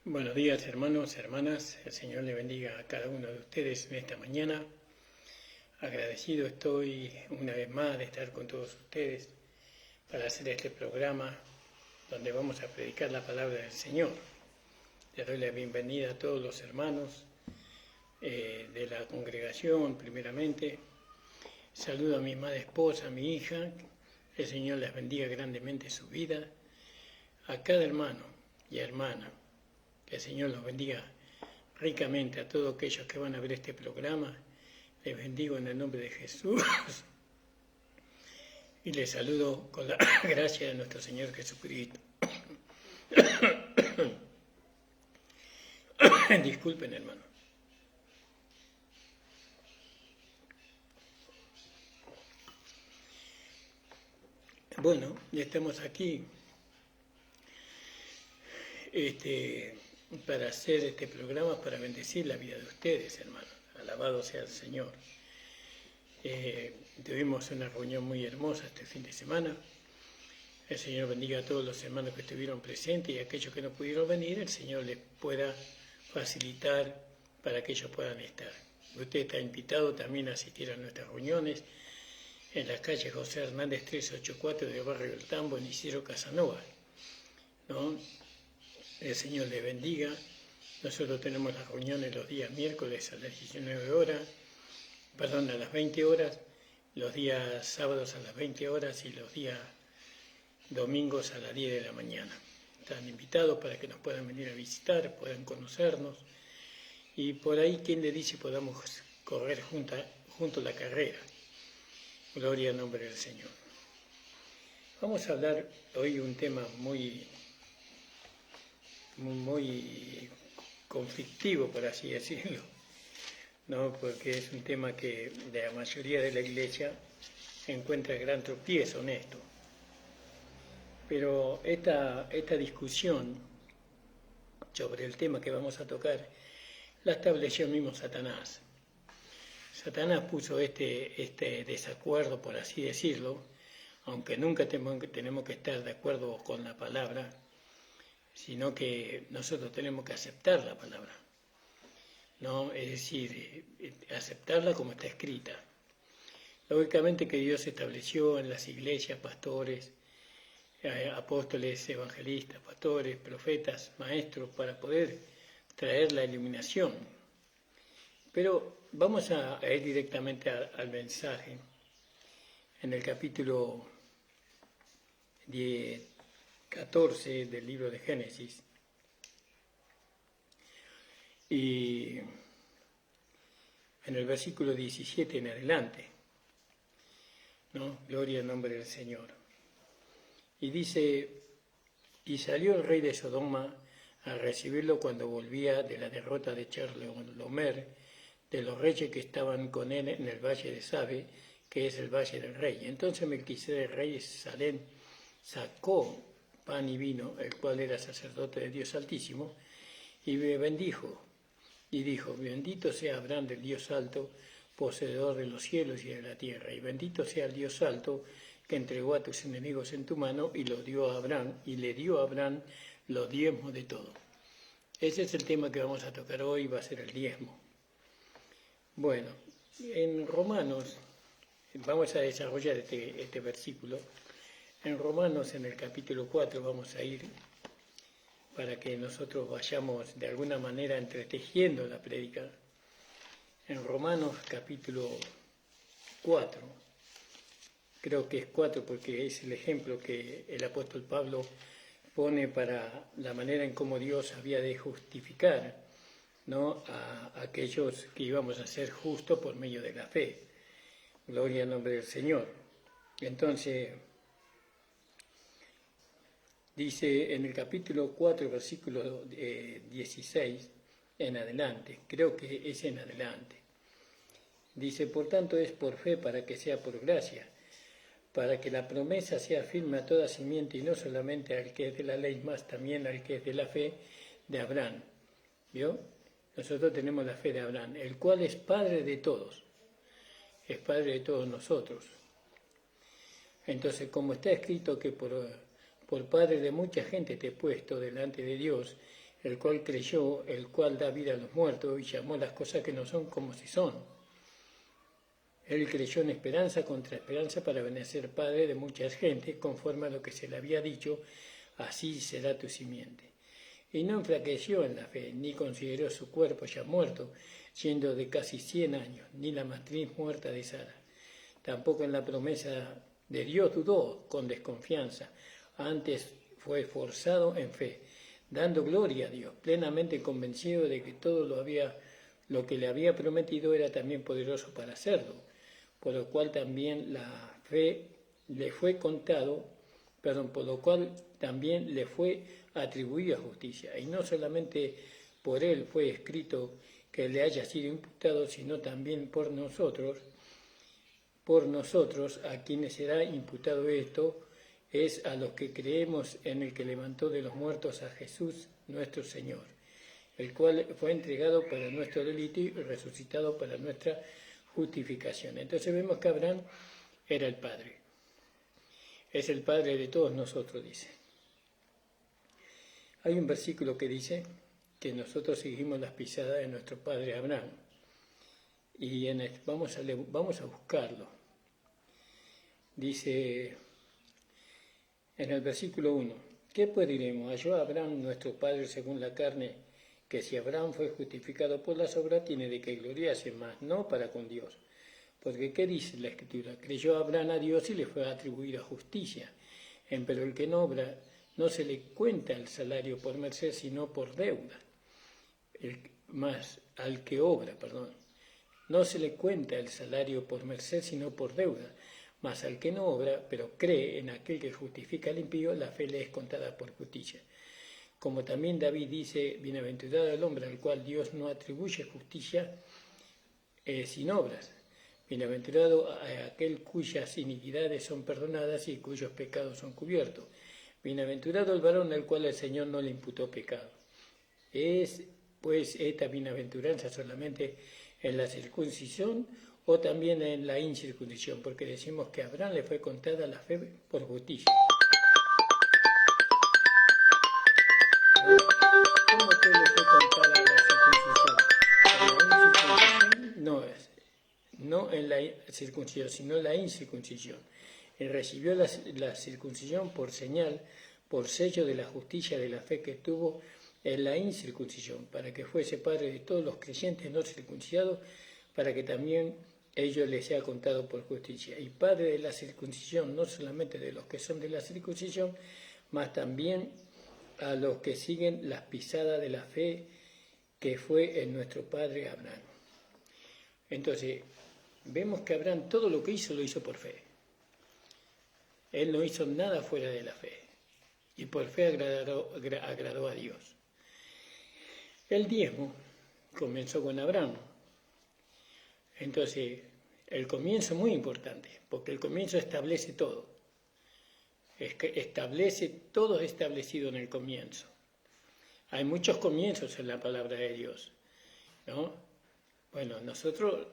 Buenos días, hermanos, hermanas. El Señor le bendiga a cada uno de ustedes en esta mañana. Agradecido estoy una vez más de estar con todos ustedes para hacer este programa donde vamos a predicar la palabra del Señor. Les doy la bienvenida a todos los hermanos de la congregación, primeramente. Saludo a mi amada esposa, a mi hija. El Señor les bendiga grandemente su vida. A cada hermano y hermana. Que el Señor los bendiga ricamente a todos aquellos que van a ver este programa. Les bendigo en el nombre de Jesús y les saludo con la gracia de nuestro Señor Jesucristo. Disculpen, hermano. Bueno, ya estamos aquí para hacer este programa, para bendecir la vida de ustedes, hermanos. Alabado sea el Señor. Tuvimos una reunión muy hermosa este fin de semana. El Señor bendiga a todos los hermanos que estuvieron presentes y a aquellos que no pudieron venir, el Señor les pueda facilitar para que ellos puedan estar. Usted está invitado también a asistir a nuestras reuniones en la calle José Hernández 384 de Barrio del Tambo, en Isidro Casanova, ¿no? El Señor le bendiga. Nosotros tenemos las reuniones los días miércoles a las 19 horas, a las 20 horas, los días sábados a las 20 horas y los días domingos a las 10 de la mañana. Están invitados para que nos puedan venir a visitar, puedan conocernos y por ahí, quien le dice, podamos correr juntos la carrera. Gloria al nombre del Señor. Vamos a hablar hoy un tema muy conflictivo, por así decirlo, ¿no? Porque es un tema que la mayoría de la iglesia encuentra gran tropiezo en esto. Pero esta discusión sobre el tema que vamos a tocar la estableció el mismo Satanás. Satanás puso este desacuerdo, por así decirlo, aunque nunca tenemos que estar de acuerdo con la palabra, sino que nosotros tenemos que aceptar la palabra, ¿no? Es decir, aceptarla como está escrita. Lógicamente que Dios estableció en las iglesias pastores, apóstoles, evangelistas, pastores, profetas, maestros, para poder traer la iluminación. Pero vamos a ir directamente al mensaje. En el capítulo 14 del libro de Génesis, y en el versículo 17 en adelante, ¿no? Gloria al nombre del Señor. Y dice: y salió el rey de Sodoma a recibirlo cuando volvía de la derrota de Chedorlaomer, de los reyes que estaban con él en el valle de Sabe, que es el valle del rey. Entonces Melquisedec, rey de Salem, sacó pan y vino, el cual era sacerdote de Dios Altísimo, y me bendijo, y dijo: bendito sea Abraham del Dios Alto, poseedor de los cielos y de la tierra, y bendito sea el Dios Alto, que entregó a tus enemigos en tu mano, y lo dio a Abraham, y le dio a Abraham los diezmos de todo. Ese es el tema que vamos a tocar hoy, va a ser el diezmo. Bueno, en Romanos, vamos a desarrollar este versículo. En Romanos, en el capítulo 4, vamos a ir para que nosotros vayamos de alguna manera entretejiendo la prédica. En Romanos capítulo 4, creo que es 4 porque es el ejemplo que el apóstol Pablo pone para la manera en cómo Dios había de justificar, ¿no?, a aquellos que íbamos a ser justos por medio de la fe. Gloria al nombre del Señor. Entonces, dice en el capítulo 4, versículo 16 en adelante, creo que es en adelante. Dice: por tanto es por fe para que sea por gracia, para que la promesa sea firme a toda simiente y no solamente al que es de la ley, mas también al que es de la fe de Abraham. ¿Vio? Nosotros tenemos la fe de Abraham, el cual es padre de todos, es padre de todos nosotros. Entonces, como está escrito que por padre de mucha gente te he puesto delante de Dios, el cual creyó, el cual da vida a los muertos y llamó las cosas que no son como si son. Él creyó en esperanza contra esperanza para vencer padre de muchas gentes, conforme a lo que se le había dicho, así será tu simiente. Y no enflaqueció en la fe, ni consideró su cuerpo ya muerto, siendo de casi 100 años, ni la matriz muerta de Sara. Tampoco en la promesa de Dios dudó con desconfianza, antes fue esforzado en fe, dando gloria a Dios, plenamente convencido de que todo lo que le había prometido era también poderoso para hacerlo, por lo cual también la fe le fue por lo cual también le fue atribuida justicia. Y no solamente por él fue escrito que le haya sido imputado, sino también por nosotros, a quienes será imputado esto, es a los que creemos en el que levantó de los muertos a Jesús nuestro Señor, el cual fue entregado para nuestro delito y resucitado para nuestra justificación. Entonces vemos que Abraham era el Padre. Es el Padre de todos nosotros, dice. Hay un versículo que dice que nosotros seguimos las pisadas de nuestro Padre Abraham. Y vamos a buscarlo. Dice en el versículo 1, ¿qué pues diremos? Halló a Abraham nuestro Padre según la carne, que si Abraham fue justificado por las obras, tiene de qué gloriarse, más no para con Dios. Porque ¿qué dice la Escritura? Creyó Abraham a Dios y le fue atribuida justicia. Pero el que no obra, no se le cuenta el salario por merced, sino por deuda. Al que obra, no se le cuenta el salario por merced, sino por deuda. Mas al que no obra, pero cree en aquel que justifica al impío, la fe le es contada por justicia. Como también David dice, bienaventurado el hombre al cual Dios no atribuye justicia sin obras. Bienaventurado aquel cuyas iniquidades son perdonadas y cuyos pecados son cubiertos. Bienaventurado el varón al cual el Señor no le imputó pecado. ¿Es pues esta bienaventuranza solamente en la circuncisión o también en la incircuncisión? Porque decimos que a Abraham le fue contada la fe por justicia. ¿Cómo que le fue contada la circuncisión? No en la circuncisión, sino en la incircuncisión. Él recibió la circuncisión por señal, por sello de la justicia de la fe que tuvo en la incircuncisión, para que fuese padre de todos los creyentes no circuncidados, para que también ellos les sea contado por justicia. Y padre de la circuncisión, no solamente de los que son de la circuncisión, mas también a los que siguen las pisadas de la fe que fue en nuestro padre Abraham. Entonces, vemos que Abraham todo lo que hizo, lo hizo por fe. Él no hizo nada fuera de la fe. Y por fe agradó a Dios. El diezmo comenzó con Abraham. Entonces, el comienzo es muy importante, porque el comienzo establece todo. Todo es establecido en el comienzo. Hay muchos comienzos en la palabra de Dios, ¿no? Bueno, nosotros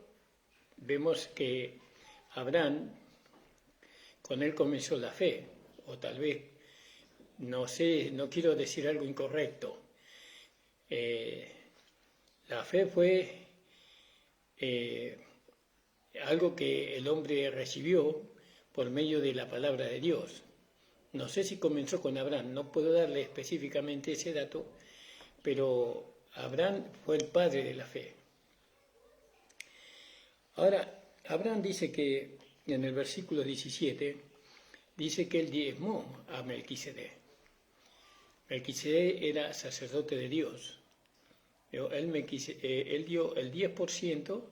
vemos que Abraham, con él comenzó la fe, o tal vez, no sé, no quiero decir algo incorrecto. La fe fue algo que el hombre recibió por medio de la palabra de Dios. No sé si comenzó con Abraham, no puedo darle específicamente ese dato, pero Abraham fue el padre de la fe. Ahora, Abraham dice que en el versículo 17, dice que él diezmó a Melquisedec. Melquisedec era sacerdote de Dios. Él dio el 10%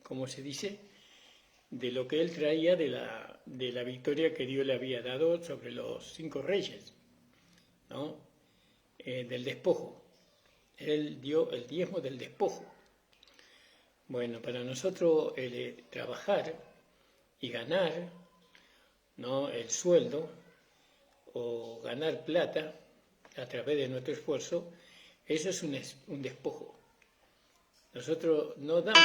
¿cómo se dice? De lo que él traía de la victoria que Dios le había dado sobre los 5 reyes, ¿no? Del despojo. Él dio el diezmo del despojo. Bueno, para nosotros trabajar y ganar, ¿no?, el sueldo o ganar plata a través de nuestro esfuerzo, eso es un despojo. Nosotros no damos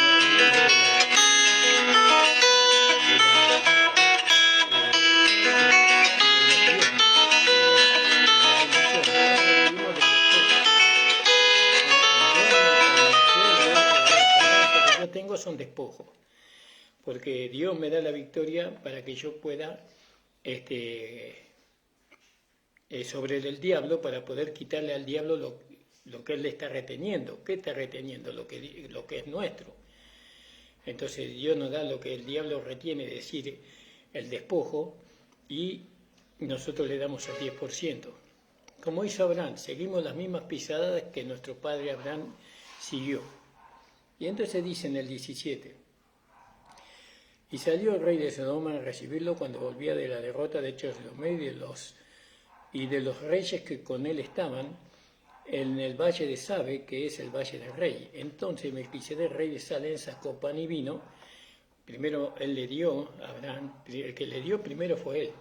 despojo, porque Dios me da la victoria para que yo pueda sobre el diablo, para poder quitarle al diablo lo que él le está reteniendo. ¿Qué está reteniendo? Lo que es nuestro. Entonces Dios nos da lo que el diablo retiene, es decir, el despojo, y nosotros le damos el 10%. Como hizo Abraham, seguimos las mismas pisadas que nuestro padre Abraham siguió. Y entonces dice en el 17, y salió el rey de Sodoma a recibirlo cuando volvía de la derrota de Chorlomé y de los reyes que con él estaban en el valle de Sabe, que es el valle del rey. Entonces Melquisedec, rey de Salem, sacó pan y vino. Primero él le dio a Abraham, el que le dio primero fue él.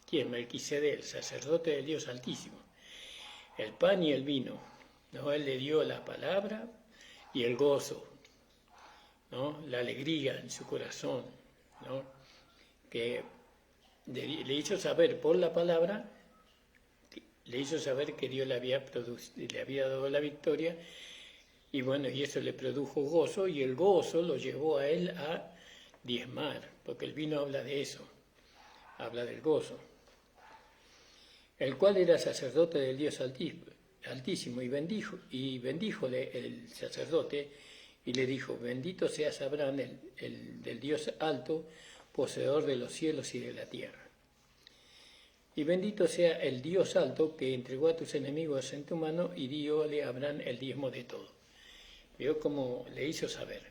¿Quién? Melquisedec, el sacerdote del Dios Altísimo. El pan y el vino, ¿no? Él le dio la palabra y el gozo, ¿no? La alegría en su corazón, ¿no? Que le hizo saber por la palabra, le hizo saber que Dios le había dado la victoria, y bueno, y eso le produjo gozo, y el gozo lo llevó a él a diezmar, porque el vino habla de eso, habla del gozo, el cual era sacerdote del Dios Altísimo, y bendíjole el sacerdote, y le dijo: bendito seas Abraham, el del Dios alto, poseedor de los cielos y de la tierra. Y bendito sea el Dios alto, que entregó a tus enemigos en tu mano, y diole a Abraham el diezmo de todo. Vio cómo le hizo saber.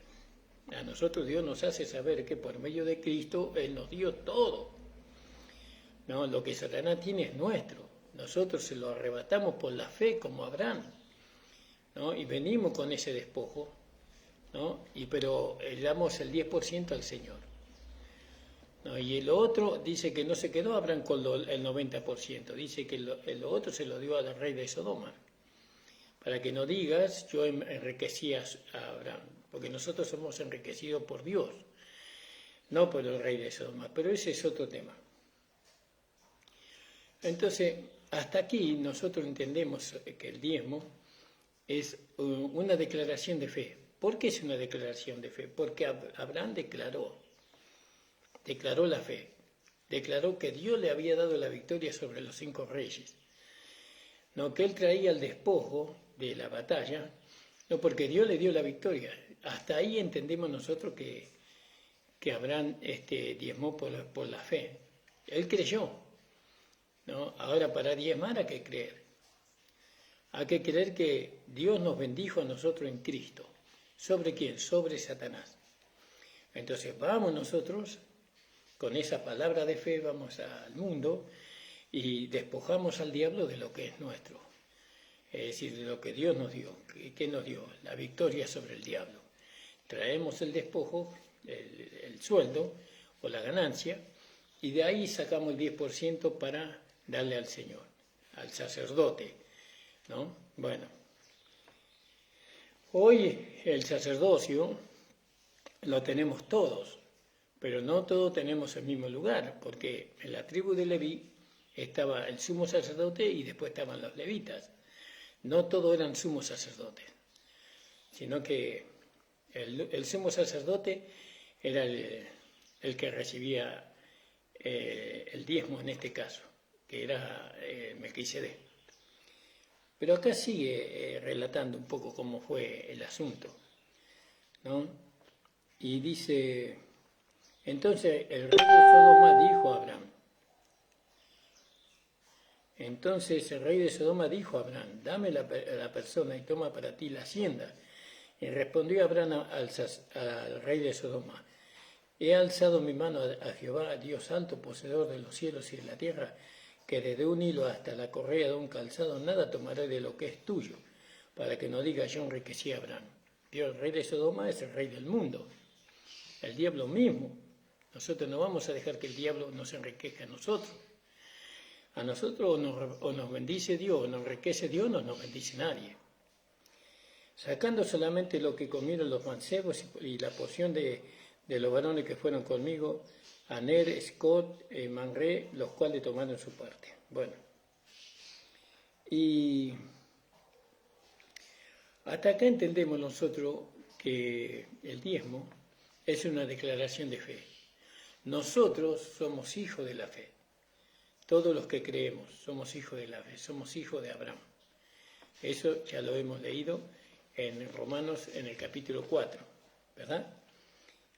A nosotros Dios nos hace saber que por medio de Cristo Él nos dio todo. No, lo que Satanás tiene es nuestro. Nosotros se lo arrebatamos por la fe, como Abraham, ¿no? Y venimos con ese despojo, ¿no? Pero le damos el 10% al Señor. ¿No? Y el otro dice que no se quedó Abraham con el 90%, dice que lo otro se lo dio al rey de Sodoma. Para que no digas, yo enriquecí a Abraham, porque nosotros somos enriquecidos por Dios, no por el rey de Sodoma, pero ese es otro tema. Entonces, hasta aquí nosotros entendemos que el diezmo es una declaración de fe. ¿Por qué es una declaración de fe? Porque Abraham declaró la fe, declaró que Dios le había dado la victoria sobre los 5 reyes, no que él traía el despojo de la batalla, no, porque Dios le dio la victoria. Hasta ahí entendemos nosotros que Abraham diezmó por la fe. Él creyó, ¿no? Ahora, para diezmar hay que creer. Hay que creer que Dios nos bendijo a nosotros en Cristo. ¿Sobre quién? Sobre Satanás. Entonces vamos nosotros, con esa palabra de fe, vamos al mundo y despojamos al diablo de lo que es nuestro. Es decir, de lo que Dios nos dio. ¿Qué nos dio? La victoria sobre el diablo. Traemos el despojo, el sueldo o la ganancia, y de ahí sacamos el 10% para darle al Señor, al sacerdote, ¿no? Bueno, hoy el sacerdocio lo tenemos todos, pero no todos tenemos el mismo lugar, porque en la tribu de Leví estaba el sumo sacerdote y después estaban los levitas. No todos eran sumos sacerdotes, sino que el sumo sacerdote era el que recibía el diezmo en este caso, que era Melquisedec. Pero acá sigue relatando un poco cómo fue el asunto, ¿no? Y dice: entonces el rey de Sodoma dijo a Abraham, dame la persona y toma para ti la hacienda. Y respondió Abraham al rey de Sodoma: he alzado mi mano a Jehová, Dios alto, poseedor de los cielos y de la tierra, que desde un hilo hasta la correa de un calzado nada tomaré de lo que es tuyo, para que no diga yo enriquecí a Abraham. Dios, el rey de Sodoma, es el rey del mundo, el diablo mismo. Nosotros no vamos a dejar que el diablo nos enriquezca a nosotros. A nosotros o nos bendice Dios, o nos enriquece Dios, no nos bendice nadie. Sacando solamente lo que comieron los mancebos y la porción de los varones que fueron conmigo, Aner, Scott, Manré, los cuales tomaron su parte. Bueno, y hasta acá entendemos nosotros que el diezmo es una declaración de fe. Nosotros somos hijos de la fe. Todos los que creemos somos hijos de la fe, somos hijos de Abraham. Eso ya lo hemos leído en Romanos en el capítulo 4, ¿verdad?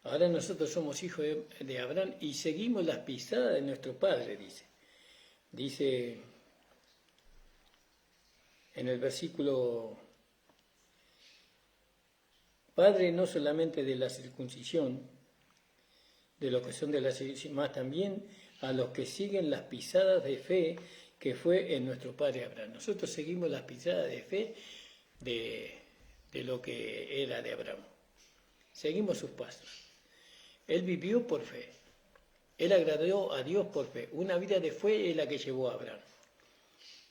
Ahora nosotros somos hijos de Abraham y seguimos las pisadas de nuestro padre, dice. Dice en el versículo: Padre no solamente de la circuncisión, de los que son de la circuncisión, más también a los que siguen las pisadas de fe que fue en nuestro padre Abraham. Nosotros seguimos las pisadas de fe de lo que era de Abraham. Seguimos sus pasos. Él vivió por fe. Él agradó a Dios por fe. Una vida de fe es la que llevó a Abraham.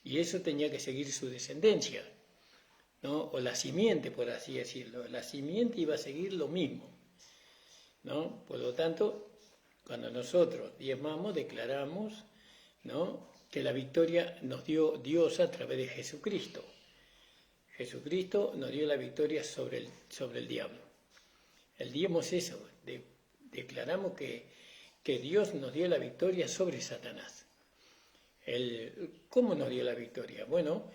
Y eso tenía que seguir su descendencia, ¿no? O la simiente, por así decirlo. La simiente iba a seguir lo mismo, ¿no? Por lo tanto, cuando nosotros diezmamos, declaramos, ¿no?, que la victoria nos dio Dios a través de Jesucristo. Jesucristo nos dio la victoria sobre el diablo. El diezmo es eso, declaramos que Dios nos dio la victoria sobre Satanás. ¿Cómo nos dio la victoria? Bueno,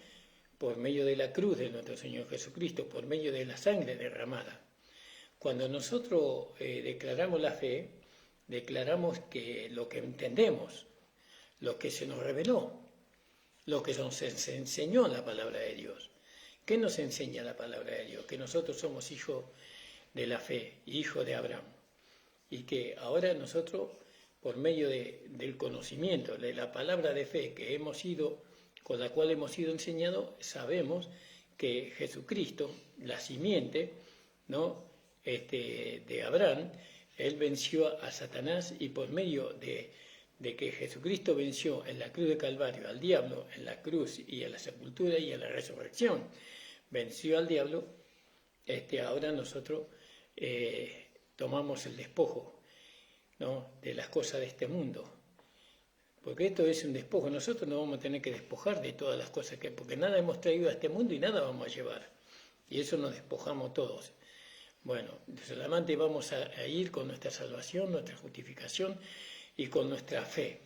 por medio de la cruz de nuestro Señor Jesucristo, por medio de la sangre derramada. Cuando nosotros declaramos la fe, declaramos que lo que entendemos, lo que se nos reveló, lo que nos enseñó la palabra de Dios. ¿Qué nos enseña la palabra de Dios? Que nosotros somos hijos de la fe, hijos de Abraham. Y que ahora nosotros, por medio del conocimiento, de la palabra de fe que con la cual hemos sido enseñados, sabemos que Jesucristo, la simiente, ¿no?, de Abraham, él venció a Satanás, y por medio de que Jesucristo venció en la cruz de Calvario al diablo, en la cruz y en la sepultura y en la resurrección, venció al diablo, ahora nosotros tomamos el despojo, ¿no?, de las cosas de este mundo. Porque esto es un despojo. Nosotros nos vamos a tener que despojar de todas las cosas porque nada hemos traído a este mundo y nada vamos a llevar. Y eso nos despojamos todos. Bueno, solamente vamos a ir con nuestra salvación, nuestra justificación y con nuestra fe.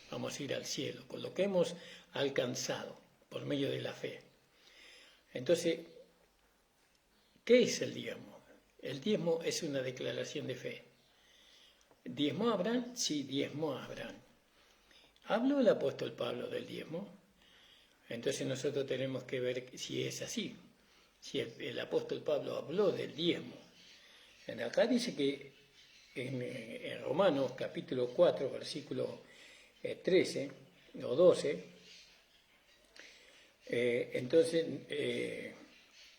Vamos a ir al cielo, con lo que hemos alcanzado por medio de la fe. Entonces, ¿qué es el diezmo? El diezmo es una declaración de fe. ¿Diezmó a Abraham? Sí, diezmó a Abraham. ¿Habló el apóstol Pablo del diezmo? Entonces nosotros tenemos que ver si es así. Si el apóstol Pablo habló del diezmo. Acá dice que en Romanos capítulo 4, versículo 13 o 12, entonces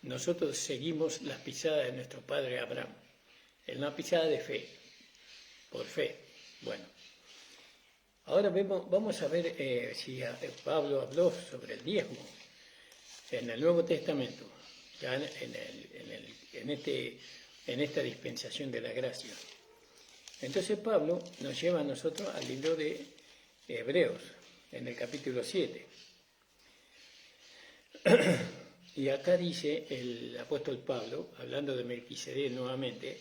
nosotros seguimos las pisadas de nuestro padre Abraham. En una pisada de fe, por fe. Bueno, ahora vamos a ver si Pablo habló sobre el diezmo en el Nuevo Testamento, ya en esta dispensación de la gracia. Entonces Pablo nos lleva a nosotros al libro de Hebreos, en el capítulo 7. Y acá dice el apóstol Pablo, hablando de Melquisedec nuevamente,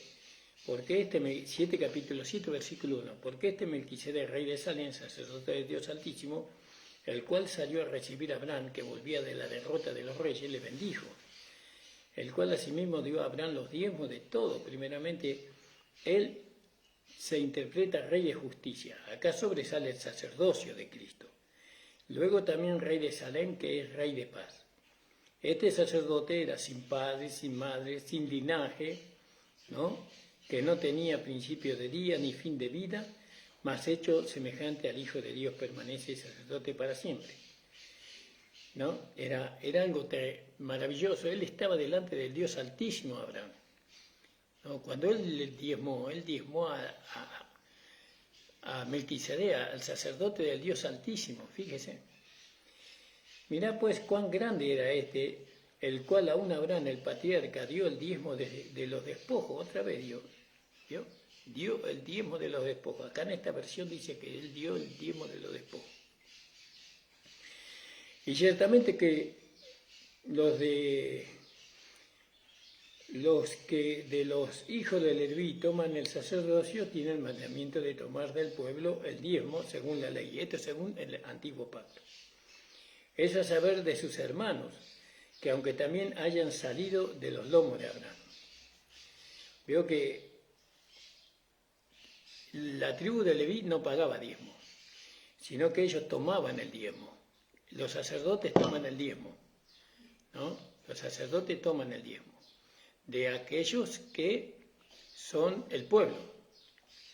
porque 7 capítulo 7, versículo 1, porque Melquisedec, rey de Salem, sacerdote de Dios Altísimo, el cual salió a recibir a Abraham, que volvía de la derrota de los reyes, le bendijo, el cual asimismo dio a Abraham los diezmos de todo. Primeramente, él se interpreta rey de justicia. Acá sobresale el sacerdocio de Cristo. Luego también rey de Salem, que es rey de paz. Este sacerdote era sin padre, sin madre, sin linaje, ¿no?, que no tenía principio de día ni fin de vida, mas hecho semejante al Hijo de Dios permanece sacerdote para siempre. ¿No? Era algo maravilloso. Él estaba delante del Dios Altísimo, Abraham. ¿No? Cuando él diezmó a Melquisedec, al sacerdote del Dios Altísimo, fíjese. Mirá pues cuán grande era el cual aún Abraham, el patriarca, dio el diezmo de los despojos. Otra vez dio el diezmo de los despojos. Acá en esta versión dice que él dio el diezmo de los despojos. Y ciertamente que los de los que de los hijos de Leví toman el sacerdocio tienen el mandamiento de tomar del pueblo el diezmo según la ley. Esto según el antiguo pacto. Es a saber de sus hermanos, que aunque también hayan salido de los lomos de Abraham. Veo que la tribu de Leví no pagaba diezmo, sino que ellos tomaban el diezmo. Los sacerdotes toman el diezmo, ¿no? Los sacerdotes toman el diezmo de aquellos que son el pueblo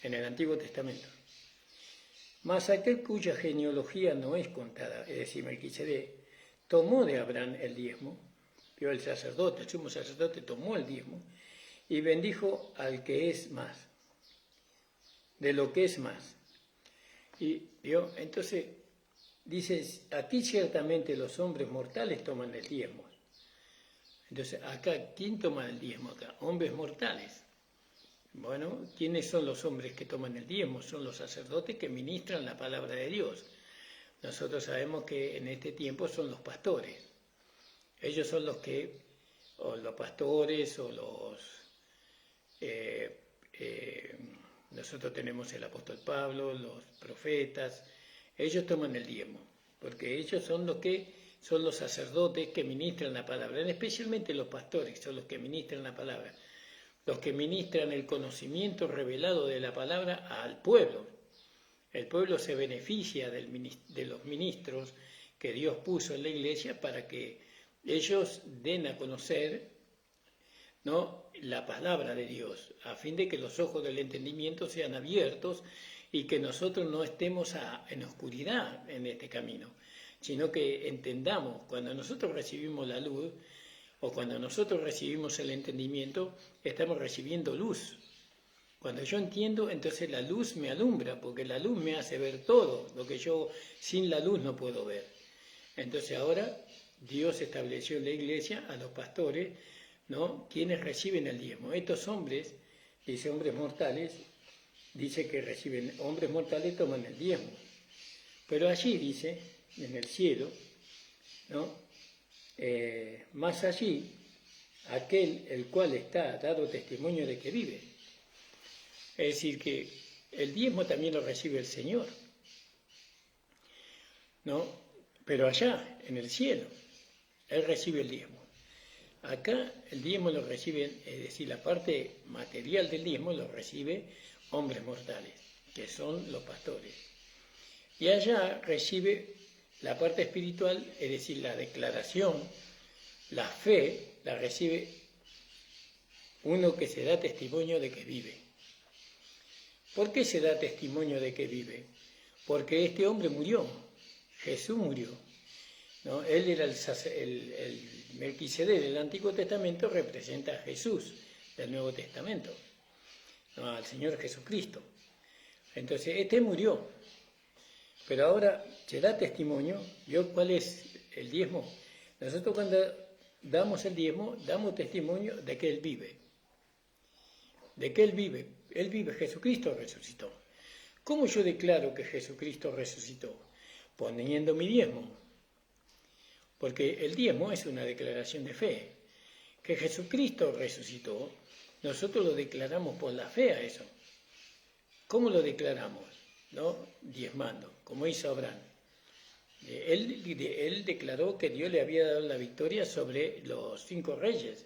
en el Antiguo Testamento. Mas aquel cuya genealogía no es contada, es decir, Melquisedec, tomó de Abraham el diezmo, vio el sacerdote, el sumo sacerdote tomó el diezmo y bendijo al que es más, de lo que es más. Y vio, entonces dice, aquí ciertamente los hombres mortales toman el diezmo. Entonces, acá, ¿quién toma el diezmo acá? Hombres mortales. Bueno, ¿quiénes son los hombres que toman el diezmo? Son los sacerdotes que ministran la palabra de Dios. Nosotros sabemos que en este tiempo son los pastores. Ellos son los que, o los pastores, o los... nosotros tenemos el apóstol Pablo, los profetas. Ellos toman el diezmo, porque ellos son los que... son los sacerdotes que ministran la palabra, especialmente los pastores, son los que ministran la palabra, los que ministran el conocimiento revelado de la palabra al pueblo. El pueblo se beneficia de los ministros que Dios puso en la iglesia para que ellos den a conocer, ¿no?, la palabra de Dios, a fin de que los ojos del entendimiento sean abiertos y que nosotros no estemos en oscuridad en este camino, sino que entendamos, cuando nosotros recibimos la luz, o cuando nosotros recibimos el entendimiento, estamos recibiendo luz. Cuando yo entiendo, entonces la luz me alumbra, porque la luz me hace ver todo, lo que yo sin la luz no puedo ver. Entonces ahora Dios estableció en la iglesia a los pastores, ¿no?, quienes reciben el diezmo. Estos hombres, dice hombres mortales, dice que reciben, hombres mortales toman el diezmo. Pero allí dice, en el cielo, ¿no?, más allí, aquel el cual está dado testimonio de que vive. Es decir, que el diezmo también lo recibe el Señor, ¿no? Pero allá, en el cielo, Él recibe el diezmo. Acá el diezmo lo reciben, es decir, la parte material del diezmo lo recibe hombres mortales, que son los pastores. Y allá recibe la parte espiritual, es decir, la declaración, la fe, la recibe uno que se da testimonio de que vive. ¿Por qué se da testimonio de que vive? Porque este hombre murió, Jesús murió, ¿no? Él era el Melquisedec del Antiguo Testamento, representa a Jesús del Nuevo Testamento, ¿no?, al Señor Jesucristo. Entonces, este murió, pero ahora se da testimonio. ¿Vio cuál es el diezmo? Nosotros cuando damos el diezmo, damos testimonio de que Él vive. ¿De que Él vive? Él vive, Jesucristo resucitó. ¿Cómo yo declaro que Jesucristo resucitó? Poniendo mi diezmo. Porque el diezmo es una declaración de fe. Que Jesucristo resucitó, nosotros lo declaramos por la fe a eso. ¿Cómo lo declaramos? ¿No? Diezmando, como hizo Abraham. Él declaró que Dios le había dado la victoria sobre los 5 reyes.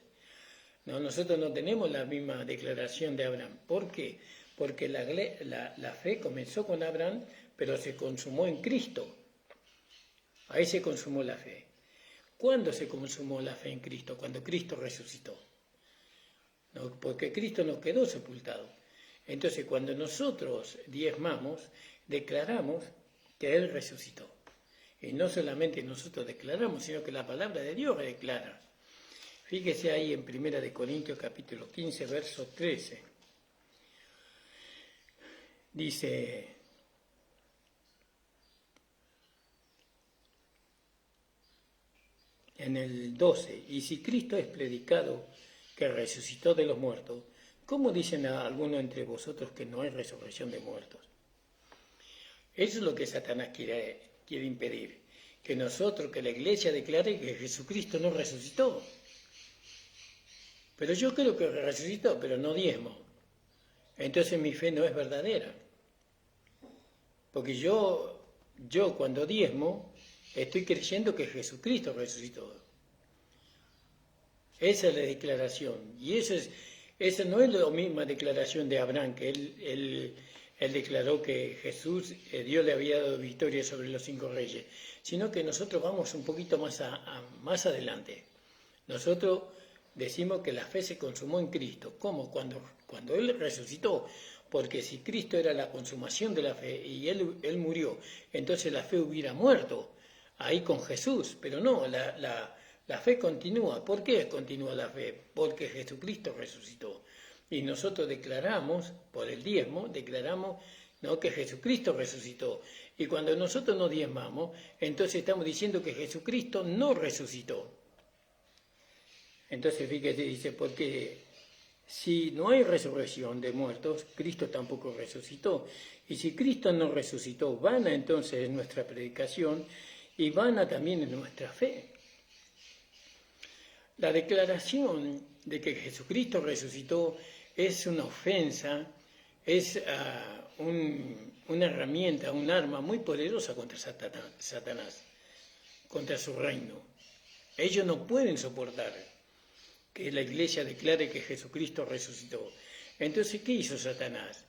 No, nosotros no tenemos la misma declaración de Abraham. ¿Por qué? Porque la fe comenzó con Abraham, pero se consumó en Cristo. Ahí se consumó la fe. ¿Cuándo se consumó la fe en Cristo? Cuando Cristo resucitó. ¿No? Porque Cristo nos quedó sepultado. Entonces, cuando nosotros diezmamos, declaramos que Él resucitó. Y no solamente nosotros declaramos, sino que la palabra de Dios declara. Fíjese ahí en 1 Corintios capítulo 15, verso 13. Dice, en el 12, y si Cristo es predicado que resucitó de los muertos, ¿cómo dicen a algunos entre vosotros que no hay resurrección de muertos? Eso es lo que Satanás quiere impedir, que la iglesia declare que Jesucristo no resucitó. pero yo creo que resucitó, pero no diezmo. Entonces mi fe no es verdadera. Porque yo cuando diezmo, estoy creyendo que Jesucristo resucitó. Esa es la declaración. Y esa no es la misma declaración de Abraham, que él declaró que Jesús, Dios le había dado victoria sobre los 5 reyes, sino que nosotros vamos un poquito más adelante. Nosotros decimos que la fe se consumó en Cristo. ¿Cómo? Cuando Él resucitó. Porque si Cristo era la consumación de la fe y Él murió, entonces la fe hubiera muerto ahí con Jesús. Pero no, la fe continúa. ¿Por qué continúa la fe? Porque Jesucristo resucitó. Y nosotros declaramos, por el diezmo, declaramos, ¿no?, que Jesucristo resucitó. Y cuando nosotros nos diezmamos, entonces estamos diciendo que Jesucristo no resucitó. Entonces fíjate, dice, porque si no hay resurrección de muertos, Cristo tampoco resucitó. Y si Cristo no resucitó, vana entonces es nuestra predicación y vana también es nuestra fe. La declaración de que Jesucristo resucitó es una ofensa, es una herramienta, un arma muy poderosa contra Satanás, contra su reino. Ellos no pueden soportar que la iglesia declare que Jesucristo resucitó. Entonces, ¿qué hizo Satanás?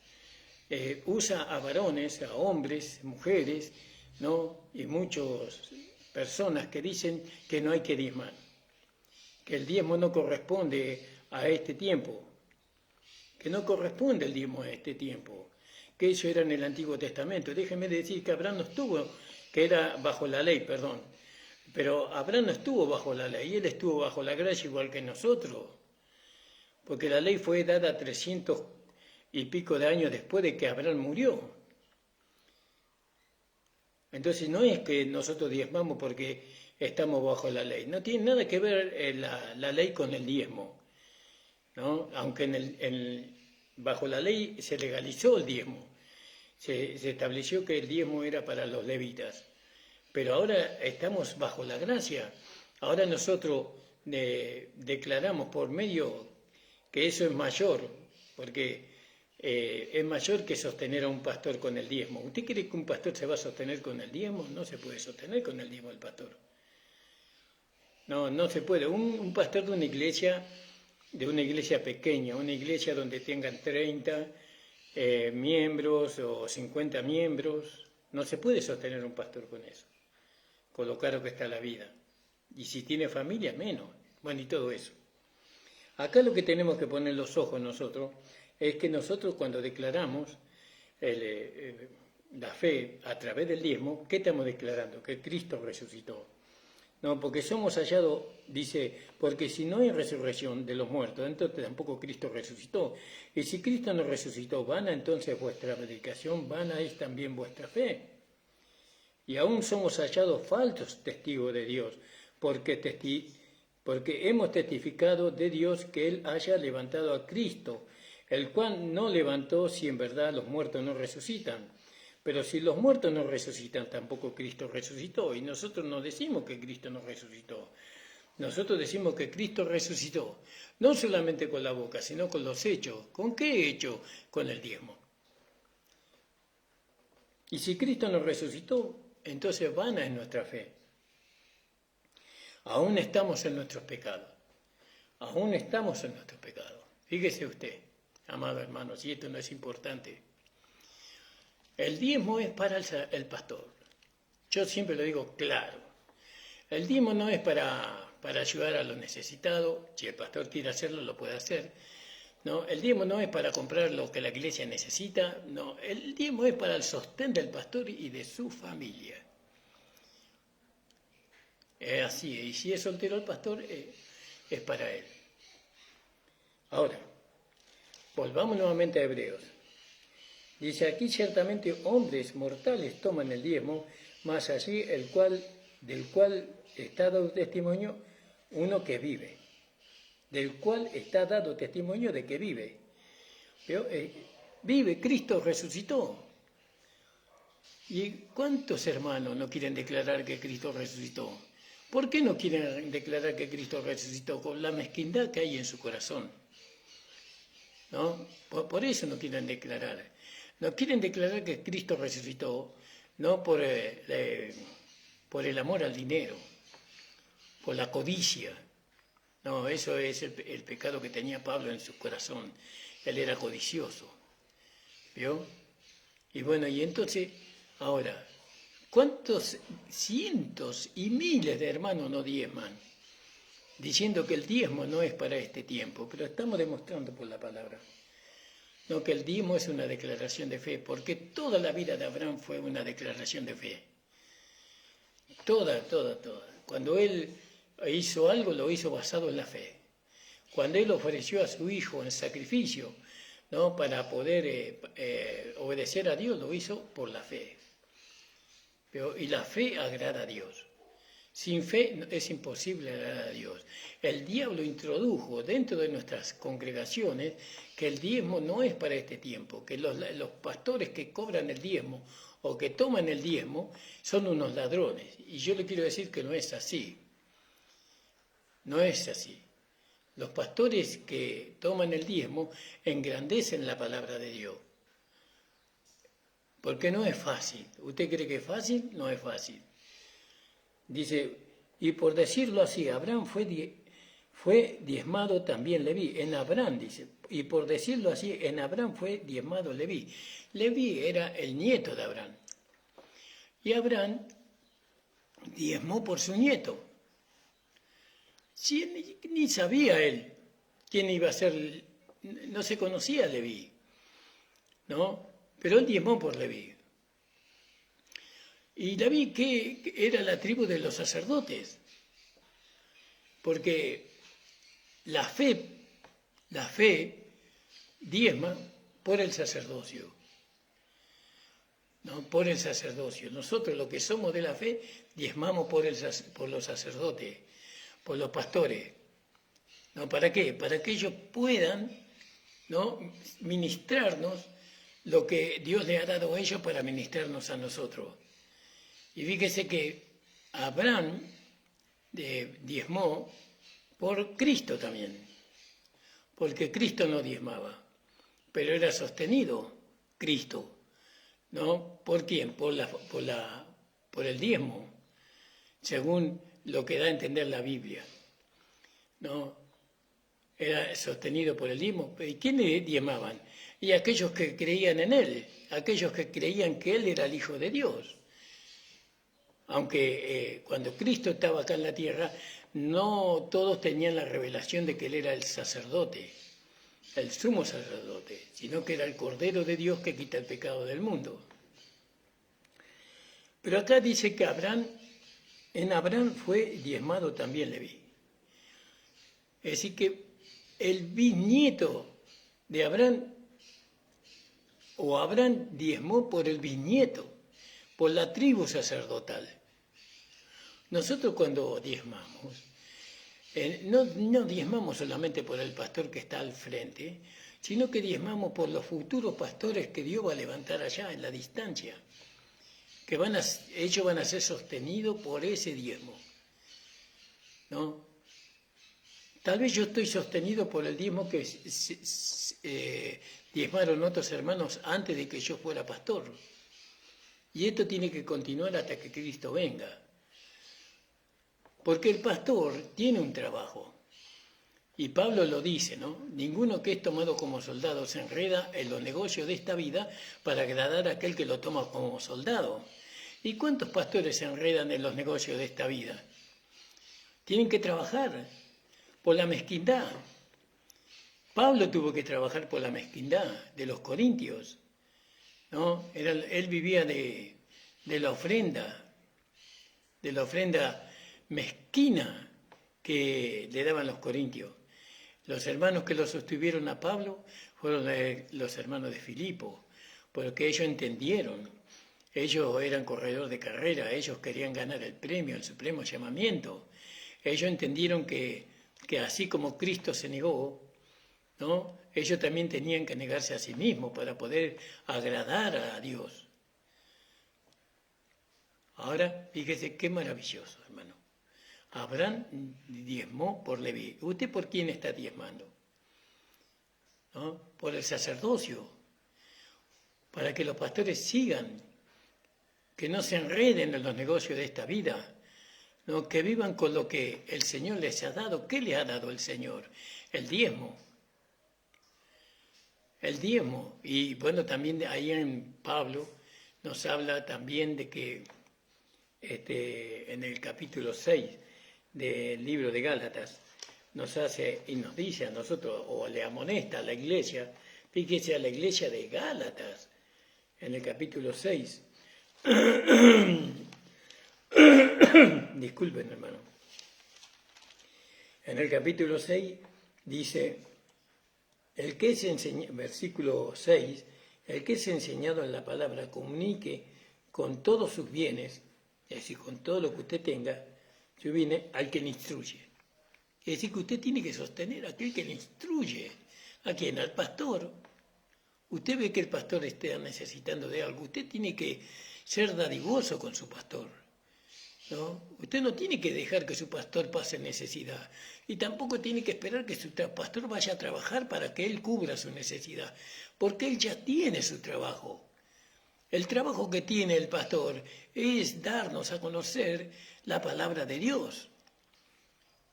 Usa a varones, a hombres, mujeres, ¿no?, y muchas personas que dicen que no hay que diezmar, que el diezmo no corresponde a este tiempo, que no corresponde el diezmo a este tiempo, que eso era en el Antiguo Testamento. Déjenme decir que Abraham no estuvo, que era bajo la ley, perdón, pero Abraham no estuvo bajo la ley, él estuvo bajo la gracia igual que nosotros, porque la ley fue dada 300 y pico de años después de que Abraham murió. Entonces no es que nosotros diezmamos porque estamos bajo la ley, no tiene nada que ver la ley con el diezmo, ¿no? Aunque bajo la ley se legalizó el diezmo, se estableció que el diezmo era para los levitas. Pero ahora estamos bajo la gracia. Ahora nosotros declaramos por medio que eso es mayor, porque es mayor que sostener a un pastor con el diezmo. ¿Usted cree que un pastor se va a sostener con el diezmo? No se puede sostener con el diezmo el pastor. No se puede. Un pastor de una iglesia pequeña, una iglesia donde tengan 30 miembros o 50 miembros, no se puede sostener un pastor con eso, con lo caro que está la vida. Y si tiene familia, menos. Bueno, y todo eso. Acá lo que tenemos que poner los ojos nosotros es que nosotros cuando declaramos la fe a través del diezmo, ¿qué estamos declarando? Que Cristo resucitó. No, porque somos hallados, dice, porque si no hay resurrección de los muertos, entonces tampoco Cristo resucitó. Y si Cristo no resucitó, vana entonces vuestra predicación, vana es también vuestra fe. Y aún somos hallados falsos testigos de Dios, porque hemos testificado de Dios que Él haya levantado a Cristo, el cual no levantó si en verdad los muertos no resucitan. Pero si los muertos no resucitan, tampoco Cristo resucitó. Y nosotros no decimos que Cristo no resucitó. Nosotros decimos que Cristo resucitó, no solamente con la boca, sino con los hechos. ¿Con qué hecho? Con el diezmo. Y si Cristo no resucitó, entonces vana es nuestra fe. Aún estamos en nuestros pecados. Aún estamos en nuestros pecados. Fíjese usted, amado hermano, si esto no es importante. El diezmo es para el pastor. Yo siempre lo digo claro. El diezmo no es para ayudar a los necesitados. Si el pastor quiere hacerlo, lo puede hacer. No, el diezmo no es para comprar lo que la iglesia necesita. No, el diezmo es para el sostén del pastor y de su familia. Es así. Y si es soltero el pastor, es para él. Ahora, volvamos nuevamente a Hebreos. Dice aquí ciertamente hombres mortales toman el diezmo, mas allí del cual está dado testimonio uno que vive, del cual está dado testimonio de que vive. Pero, vive, Cristo resucitó. ¿Y cuántos hermanos no quieren declarar que Cristo resucitó? ¿Por qué no quieren declarar que Cristo resucitó? Con la mezquindad que hay en su corazón, ¿no? Por eso no quieren declarar. No quieren declarar que Cristo resucitó, no por el amor al dinero, por la codicia. No, eso es el pecado que tenía Pablo en su corazón. Él era codicioso. ¿Vio? Y bueno, y entonces, ahora, ¿cuántos cientos y miles de hermanos no diezman? Diciendo que el diezmo no es para este tiempo, pero estamos demostrando por la palabra. No, que el diezmo es una declaración de fe, porque toda la vida de Abraham fue una declaración de fe. Toda. Cuando él hizo algo, lo hizo basado en la fe. Cuando él ofreció a su hijo en sacrificio, ¿no?, para poder obedecer a Dios, lo hizo por la fe. Y la fe agrada a Dios. Sin fe es imposible agradar a Dios. El diablo introdujo dentro de nuestras congregaciones que el diezmo no es para este tiempo, que los pastores que cobran el diezmo o que toman el diezmo son unos ladrones. Y yo le quiero decir que no es así. No es así. Los pastores que toman el diezmo engrandecen la palabra de Dios. Porque no es fácil. ¿Usted cree que es fácil? No es fácil. Dice, y por decirlo así, Abraham fue diezmado también Leví. En Abraham, dice, y por decirlo así, en Abraham fue diezmado Leví. Leví era el nieto de Abraham. Y Abraham diezmó por su nieto. Sí, ni sabía él quién iba a ser, no se conocía a Leví, ¿no? Pero él diezmó por Leví. Y Leví, que era la tribu de los sacerdotes, porque la fe diezma por el sacerdocio, ¿no? Por el sacerdocio. Nosotros, los que somos de la fe, diezmamos por los sacerdotes, por los pastores. ¿No? ¿Para qué? Para que ellos puedan, ¿no?, ministrarnos lo que Dios le ha dado a ellos para ministrarnos a nosotros. Y fíjese que Abraham diezmó por Cristo también, porque Cristo no diezmaba, pero era sostenido Cristo, ¿no? ¿Por quién? Por el diezmo, según lo que da a entender la Biblia, ¿no? Era sostenido por el diezmo. ¿Y quién le diezmaban? Y aquellos que creían en él, aquellos que creían que él era el Hijo de Dios. Aunque cuando Cristo estaba acá en la tierra, no todos tenían la revelación de que él era el sacerdote, el sumo sacerdote, sino que era el Cordero de Dios que quita el pecado del mundo. Pero acá dice que en Abraham fue diezmado también Leví. Es decir, que el bisnieto de Abraham, o Abraham diezmó por el bisnieto, por la tribu sacerdotal. Nosotros cuando diezmamos, no diezmamos solamente por el pastor que está al frente, sino que diezmamos por los futuros pastores que Dios va a levantar allá en la distancia, que ellos van a ser sostenidos por ese diezmo, ¿no? Tal vez yo estoy sostenido por el diezmo que diezmaron otros hermanos antes de que yo fuera pastor. Y esto tiene que continuar hasta que Cristo venga. Porque el pastor tiene un trabajo. Y Pablo lo dice, ¿no? Ninguno que es tomado como soldado se enreda en los negocios de esta vida para agradar a aquel que lo toma como soldado. ¿Y cuántos pastores se enredan en los negocios de esta vida? Tienen que trabajar por la mezquindad. Pablo tuvo que trabajar por la mezquindad de los corintios, ¿no? Él vivía de la ofrenda mezquina que le daban los corintios. Los hermanos que lo sostuvieron a Pablo fueron los hermanos de Filipo, porque ellos entendieron. Ellos eran corredores de carrera, ellos querían ganar el premio, el supremo llamamiento. Ellos entendieron que así como Cristo se negó, ¿no?, ellos también tenían que negarse a sí mismos para poder agradar a Dios. Ahora, fíjese qué maravilloso, hermano. Abraham diezmó por Leví. ¿Usted por quién está diezmando? ¿No? Por el sacerdocio, para que los pastores sigan, que no se enreden en los negocios de esta vida, ¿no? Que vivan con lo que el Señor les ha dado. ¿Qué les ha dado el Señor? El diezmo. El diezmo. Y bueno, también ahí en Pablo nos habla también de que en el capítulo 6 del libro de Gálatas nos hace y nos dice a nosotros, o le amonesta a la iglesia, fíjese a la iglesia de Gálatas, en el capítulo 6. Disculpen, hermano. En el capítulo 6 dice, versículo 6, el que es enseñado en la palabra comunique con todos sus bienes, es decir, con todo lo que usted tenga, su viene al que le instruye. Es decir, que usted tiene que sostener a aquel que le instruye. ¿A quién? Al pastor. Usted ve que el pastor esté necesitando de algo. Usted tiene que ser dadivoso con su pastor, ¿no? Usted no tiene que dejar que su pastor pase necesidad. Y tampoco tiene que esperar que su pastor vaya a trabajar para que él cubra su necesidad. Porque él ya tiene su trabajo. El trabajo que tiene el pastor es darnos a conocer la palabra de Dios.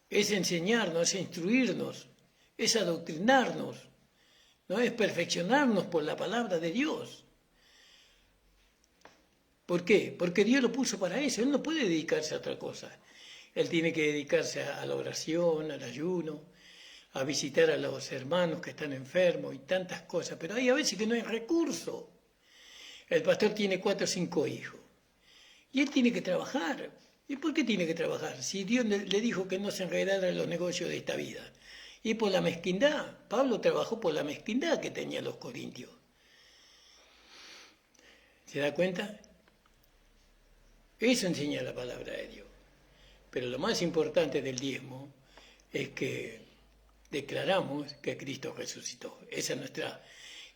Es enseñarnos, es instruirnos, es adoctrinarnos, ¿no? Es perfeccionarnos por la palabra de Dios. ¿Por qué? Porque Dios lo puso para eso. Él no puede dedicarse a otra cosa. Él tiene que dedicarse a la oración, al ayuno, a visitar a los hermanos que están enfermos y tantas cosas. Pero hay a veces que no hay recurso. El pastor tiene 4 o 5 hijos y él tiene que trabajar. ¿Y por qué tiene que trabajar? Si Dios le dijo que no se enredara en los negocios de esta vida. Y por la mezquindad. Pablo trabajó por la mezquindad que tenían los corintios. ¿Se da cuenta? Eso enseña la palabra de Dios. Pero lo más importante del diezmo es que declaramos que Cristo resucitó. Esa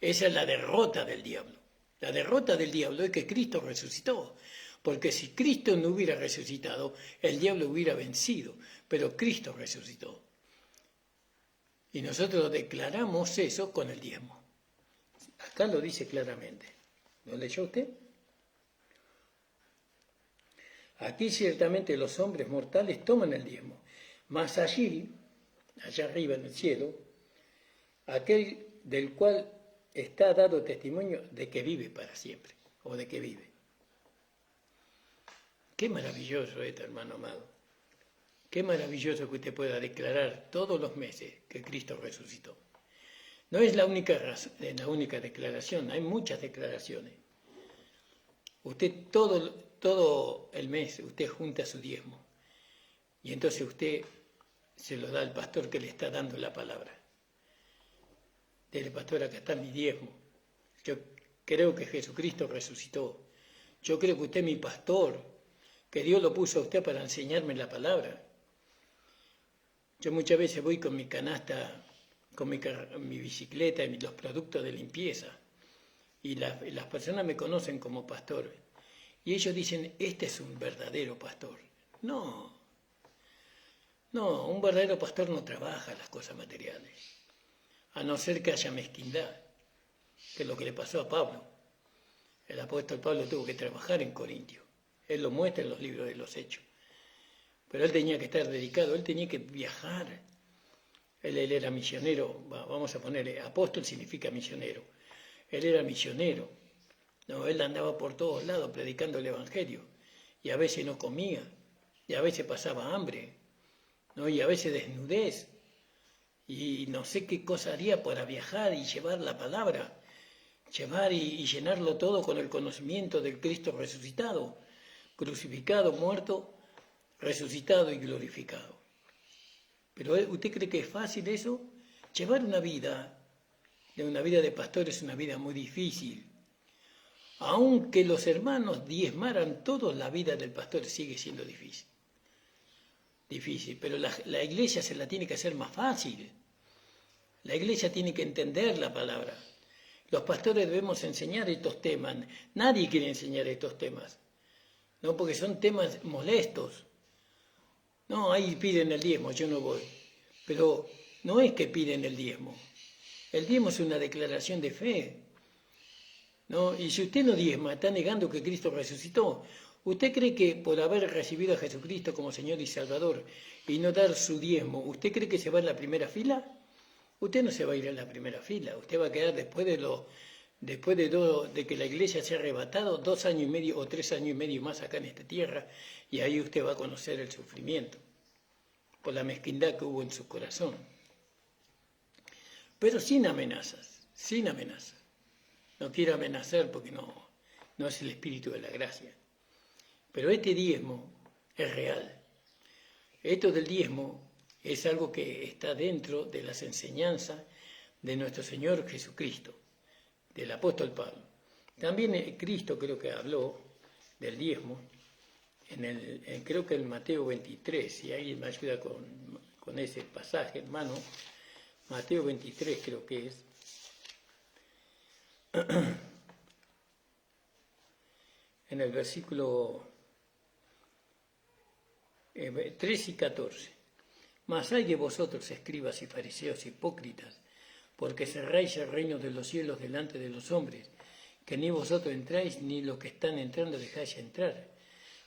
es la derrota del diablo. La derrota del diablo es que Cristo resucitó. Porque si Cristo no hubiera resucitado, el diablo hubiera vencido. Pero Cristo resucitó. Y nosotros declaramos eso con el diezmo. Acá lo dice claramente. ¿Lo leyó usted? Aquí ciertamente los hombres mortales toman el diezmo. Mas allí, allá arriba en el cielo, aquel del cual está dado testimonio de que vive para siempre, o de que vive. Qué maravilloso esto, hermano amado. Qué maravilloso que usted pueda declarar todos los meses que Cristo resucitó. No es la única declaración, hay muchas declaraciones. Usted todo el mes, usted junta su diezmo. Y entonces usted se lo da al pastor que le está dando la palabra. Dile, pastor, acá está mi diezmo. Yo creo que Jesucristo resucitó. Yo creo que usted es mi pastor, que Dios lo puso a usted para enseñarme la palabra. Yo muchas veces voy con mi canasta, con mi bicicleta y los productos de limpieza. Y las personas me conocen como pastor. Y ellos dicen, este es un verdadero pastor. No, un verdadero pastor no trabaja las cosas materiales. A no ser que haya mezquindad, que es lo que le pasó a Pablo. El apóstol Pablo tuvo que trabajar en Corintio. Él lo muestra en los libros de los Hechos. Pero él tenía que estar dedicado, él tenía que viajar. Él era misionero, vamos a ponerle, apóstol significa misionero. Él era misionero. No, él andaba por todos lados predicando el evangelio. Y a veces no comía, y a veces pasaba hambre, ¿no? Y a veces desnudez. Y no sé qué cosa haría para viajar y llevar la palabra, llevar y llenarlo todo con el conocimiento del Cristo resucitado, crucificado, muerto, resucitado y glorificado. Pero ¿usted cree que es fácil eso? Llevar una vida de pastor es una vida muy difícil. Aunque los hermanos diezmaran todos, la vida del pastor sigue siendo difícil. Pero la iglesia se la tiene que hacer más fácil. La iglesia tiene que entender la palabra. Los pastores debemos enseñar estos temas. Nadie quiere enseñar estos temas, ¿no? Porque son temas molestos. No, ahí piden el diezmo, yo no voy. Pero no es que piden el diezmo. El diezmo es una declaración de fe. ¿No? Y si usted no diezma, está negando que Cristo resucitó. ¿Usted cree que por haber recibido a Jesucristo como Señor y Salvador y no dar su diezmo, usted cree que se va en la primera fila? Usted no se va a ir en la primera fila. Usted va a quedar después de que la iglesia sea arrebatado 2 años y medio o 3 años y medio más acá en esta tierra, y ahí usted va a conocer el sufrimiento por la mezquindad que hubo en su corazón. Pero sin amenazas, sin amenazas. No quiero amenazar porque no es el espíritu de la gracia. Pero este diezmo es real. Esto del diezmo es algo que está dentro de las enseñanzas de nuestro Señor Jesucristo, del apóstol Pablo. También Cristo creo que habló del diezmo, creo que en Mateo 23, si alguien me ayuda con ese pasaje, hermano, Mateo 23 creo que es. En el versículo 13 y 14. Mas hay de vosotros, escribas y fariseos hipócritas, porque cerráis el reino de los cielos delante de los hombres, que ni vosotros entráis, ni los que están entrando dejáis entrar.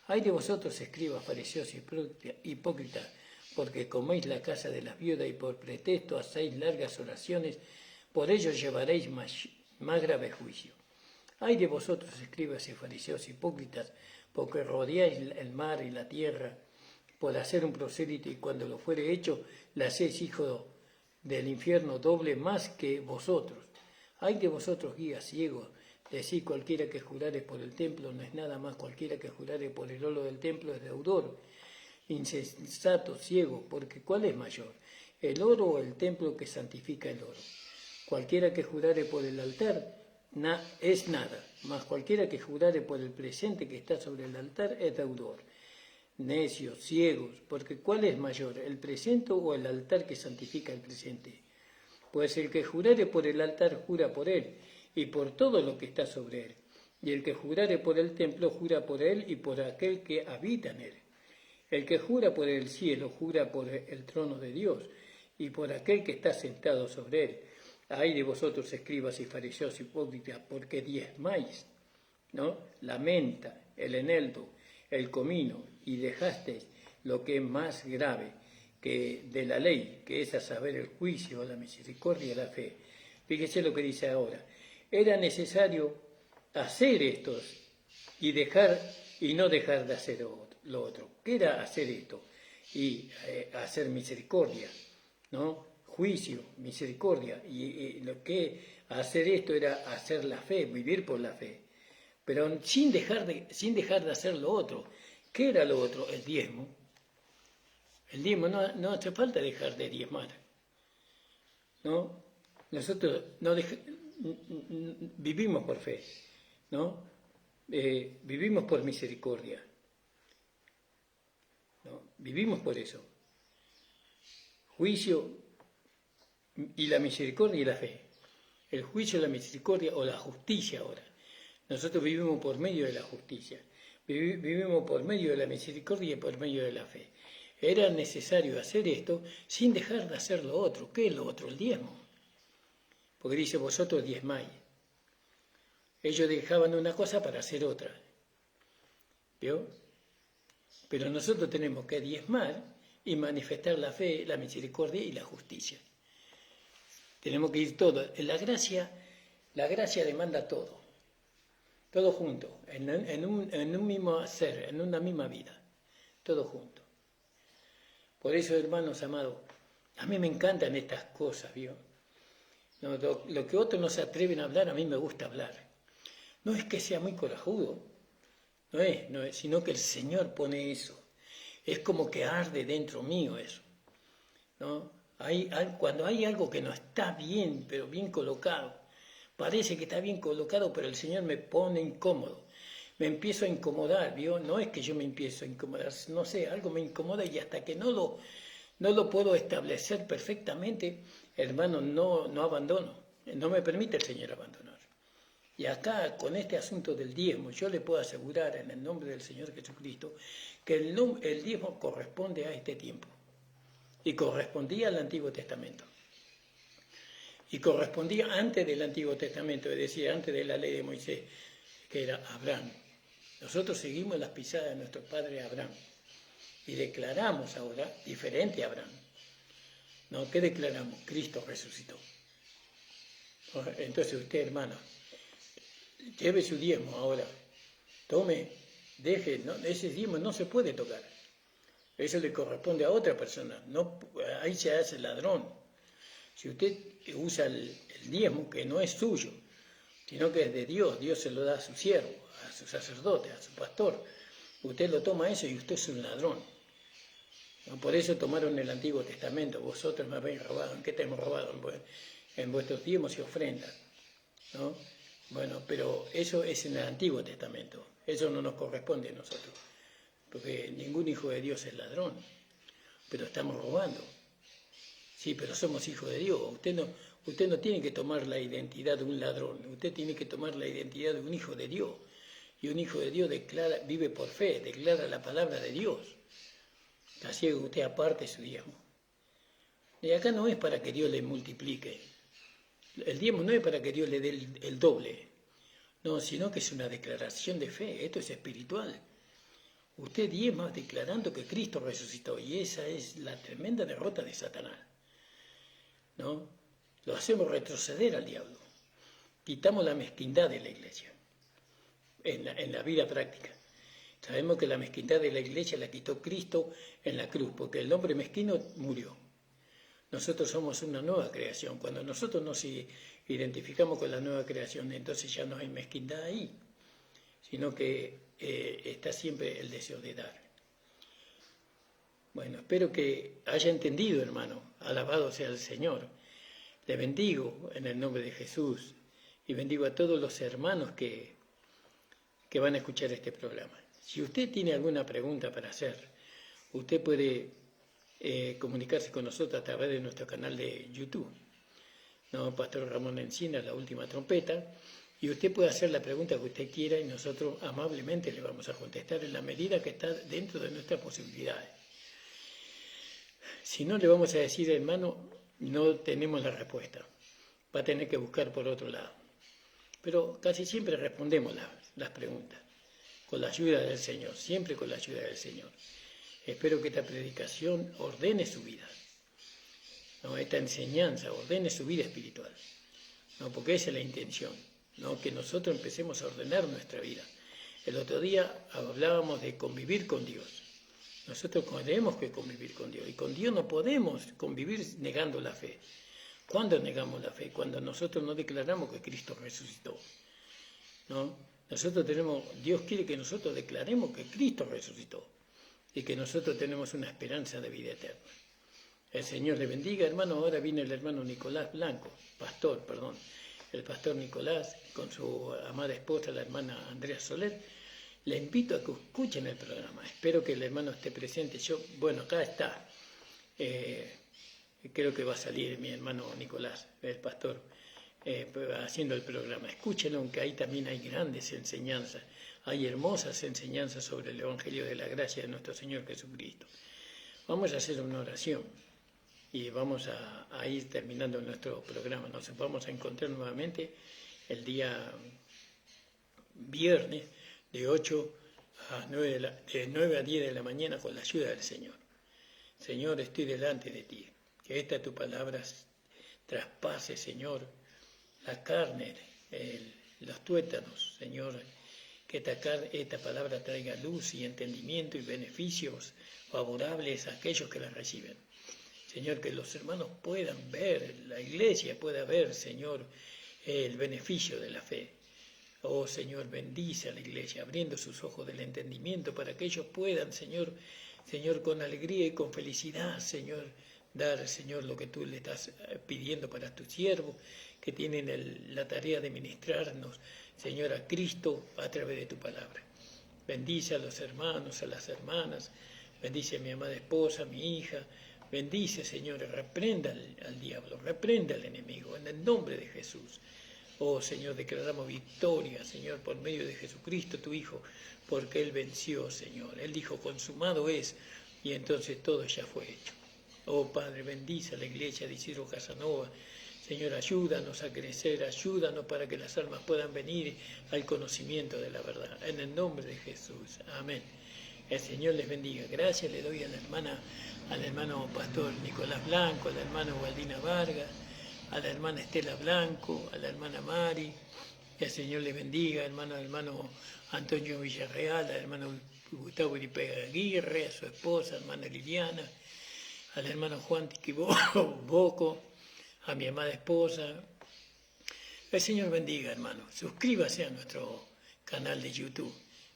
Hay de vosotros, escribas, fariseos hipócritas, porque coméis la casa de las viudas y por pretexto hacéis largas oraciones, por ello llevaréis más grave juicio. Ay de vosotros, escribas y fariseos hipócritas, porque rodeáis el mar y la tierra por hacer un prosélito, y cuando lo fuere hecho, le hacéis hijo del infierno doble más que vosotros. Ay de vosotros, guías ciegos, decís cualquiera que jurare por el templo no es nada más, cualquiera que jurare por el oro del templo es deudor. Insensato, ciego, porque ¿cuál es mayor? ¿El oro o el templo que santifica el oro? Cualquiera que jurare por el altar es nada, mas cualquiera que jurare por el presente que está sobre el altar es deudor. Necios, ciegos, porque ¿cuál es mayor, el presente o el altar que santifica el presente? Pues el que jurare por el altar jura por él y por todo lo que está sobre él, y el que jurare por el templo jura por él y por aquel que habita en él. El que jura por el cielo jura por el trono de Dios y por aquel que está sentado sobre él. Ay de vosotros, escribas y fariseos hipócritas, porque diezmáis, ¿no?, la menta, el eneldo, el comino, y dejasteis lo que es más grave que de la ley, que es a saber el juicio, la misericordia y la fe. Fíjese lo que dice ahora. Era necesario hacer esto y no dejar de hacer lo otro. ¿Qué era hacer esto? Y hacer misericordia, ¿no? Juicio, misericordia, y lo que hacer esto era hacer la fe, vivir por la fe, pero sin dejar de hacer lo otro. ¿Qué era lo otro? El diezmo. El diezmo no hace falta dejar de diezmar, ¿no? Nosotros vivimos por fe, ¿no? Vivimos por misericordia, ¿no? Vivimos por eso. Juicio y la misericordia y la fe. El juicio, la misericordia o la justicia ahora. Nosotros vivimos por medio de la justicia. Vivimos por medio de la misericordia y por medio de la fe. Era necesario hacer esto sin dejar de hacer lo otro. ¿Qué es lo otro? El diezmo. Porque dice, vosotros diezmáis. Ellos dejaban una cosa para hacer otra. ¿Vio? Pero nosotros tenemos que diezmar y manifestar la fe, la misericordia y la justicia. Tenemos que ir todo. La gracia demanda todo. Todo junto, en un mismo ser, en una misma vida. Todo junto. Por eso, hermanos amados, a mí me encantan estas cosas, ¿vio? No, lo que otros no se atreven a hablar, a mí me gusta hablar. No es que sea muy corajudo, no es, sino que el Señor pone eso. Es como que arde dentro mío eso, ¿no? Cuando hay algo que no está bien, pero bien colocado, parece que está bien colocado, pero el Señor me pone incómodo. Me empiezo a incomodar, ¿vio? No es que yo me empiezo a incomodar, no sé, algo me incomoda y hasta que no lo puedo establecer perfectamente, hermano, no abandono. No me permite el Señor abandonar. Y acá, con este asunto del diezmo, yo le puedo asegurar en el nombre del Señor Jesucristo que el diezmo corresponde a este tiempo. Y correspondía al Antiguo Testamento. Y correspondía antes del Antiguo Testamento, es decir, antes de la ley de Moisés, que era Abraham. Nosotros seguimos las pisadas de nuestro padre Abraham. Y declaramos ahora diferente a Abraham. ¿No? ¿Qué declaramos? Cristo resucitó. Entonces usted, hermano, lleve su diezmo ahora, tome, deje, ¿no? Ese diezmo no se puede tocar, eso le corresponde a otra persona, no, ahí se hace ladrón. Si usted usa el diezmo que no es suyo, sino que es de Dios, Dios se lo da a su siervo, a su sacerdote, a su pastor, usted lo toma eso y usted es un ladrón. ¿No? Por eso tomaron el Antiguo Testamento, vosotros me habéis robado. ¿En qué te hemos robado? En vuestros diezmos y ofrendas, ¿no? Bueno, pero eso es en el Antiguo Testamento, eso no nos corresponde a nosotros, porque ningún hijo de Dios es ladrón, pero estamos robando. Sí, pero somos hijos de Dios. Usted no tiene que tomar la identidad de un ladrón, usted tiene que tomar la identidad de un hijo de Dios. Y un hijo de Dios vive por fe, declara la palabra de Dios. Así que usted aparte su diezmo. Y acá no es para que Dios le multiplique. El diezmo no es para que Dios le dé el doble. No, sino que es una declaración de fe. Esto es espiritual. Usted diezma declarando que Cristo resucitó. Y esa es la tremenda derrota de Satanás, ¿no? Lo hacemos retroceder al diablo. Quitamos la mezquindad de la iglesia en la vida práctica. Sabemos que la mezquindad de la iglesia la quitó Cristo en la cruz, porque el hombre mezquino murió. Nosotros somos una nueva creación. Cuando nosotros nos identificamos con la nueva creación, entonces ya no hay mezquindad ahí, sino que está siempre el deseo de dar. Bueno, espero que haya entendido, hermano. Alabado sea el Señor. Le bendigo en el nombre de Jesús y bendigo a todos los hermanos que van a escuchar este programa. Si usted tiene alguna pregunta para hacer, usted puede comunicarse con nosotros a través de nuestro canal de YouTube, ¿no? Pastor Ramón Encina, La Última Trompeta, y usted puede hacer la pregunta que usted quiera y nosotros amablemente le vamos a contestar en la medida que está dentro de nuestras posibilidades. Si no, le vamos a decir, hermano, no tenemos la respuesta, va a tener que buscar por otro lado. Pero casi siempre respondemos las preguntas, con la ayuda del Señor, siempre con la ayuda del Señor. Espero que esta predicación ordene su vida, ¿no? Esta enseñanza ordene su vida espiritual, ¿no? Porque esa es la intención, ¿no? Que nosotros empecemos a ordenar nuestra vida. El otro día hablábamos de convivir con Dios. Nosotros tenemos que convivir con Dios, y con Dios no podemos convivir negando la fe. ¿Cuándo negamos la fe? Cuando nosotros no declaramos que Cristo resucitó, ¿no? Dios quiere que nosotros declaremos que Cristo resucitó y que nosotros tenemos una esperanza de vida eterna. El Señor le bendiga, hermano. Ahora viene el hermano Nicolás Blanco, el pastor Nicolás, con su amada esposa, la hermana Andrea Soler. Le invito a que escuchen el programa. Espero que el hermano esté presente. Acá está. Creo que va a salir mi hermano Nicolás, el pastor, haciendo el programa. Escúchenlo, aunque ahí también hay grandes enseñanzas. Hay hermosas enseñanzas sobre el Evangelio de la Gracia de nuestro Señor Jesucristo. Vamos a hacer una oración y vamos a ir terminando nuestro programa. Nos vamos a encontrar nuevamente el día viernes de 9 a 10 de la mañana con la ayuda del Señor. Señor, estoy delante de ti. Que esta tu palabra traspase, Señor, la carne, los tuétanos, Señor. Que esta palabra traiga luz y entendimiento y beneficios favorables a aquellos que la reciben. Señor, que los hermanos puedan ver, la iglesia pueda ver, Señor, el beneficio de la fe. Oh, Señor, bendice a la iglesia, abriendo sus ojos del entendimiento para que ellos puedan, Señor, con alegría y con felicidad, Señor, dar, Señor, lo que tú le estás pidiendo para tus siervos, que tienen la tarea de ministrarnos, Señor, a Cristo a través de tu palabra. Bendice a los hermanos, a las hermanas, bendice a mi amada esposa, a mi hija, bendice, Señor, reprenda al diablo, reprenda al enemigo, en el nombre de Jesús. Oh Señor, declaramos victoria, Señor, por medio de Jesucristo, tu Hijo, porque Él venció, Señor. Él dijo, consumado es, y entonces todo ya fue hecho. Oh Padre, bendice a la iglesia de Isidro Casanova. Señor, ayúdanos a crecer, ayúdanos para que las almas puedan venir al conocimiento de la verdad. En el nombre de Jesús. Amén. El Señor les bendiga. Gracias le doy a la hermana, al hermano pastor Nicolás Blanco, a la hermana Waldina Vargas, a la hermana Estela Blanco, a la hermana Mari. Que el Señor les bendiga, hermano Antonio Villarreal, al hermano Gustavo Iripega Aguirre, a su esposa, hermana Liliana, al hermano Juan Boco, a mi amada esposa. El Señor bendiga, hermano. Suscríbase a nuestro canal de YouTube.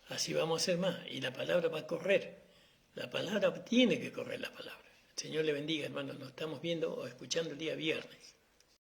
Así vamos a hacer más. Y la palabra va a correr. La palabra tiene que correr la palabra. El Señor le bendiga, hermano. Nos estamos viendo o escuchando el día viernes.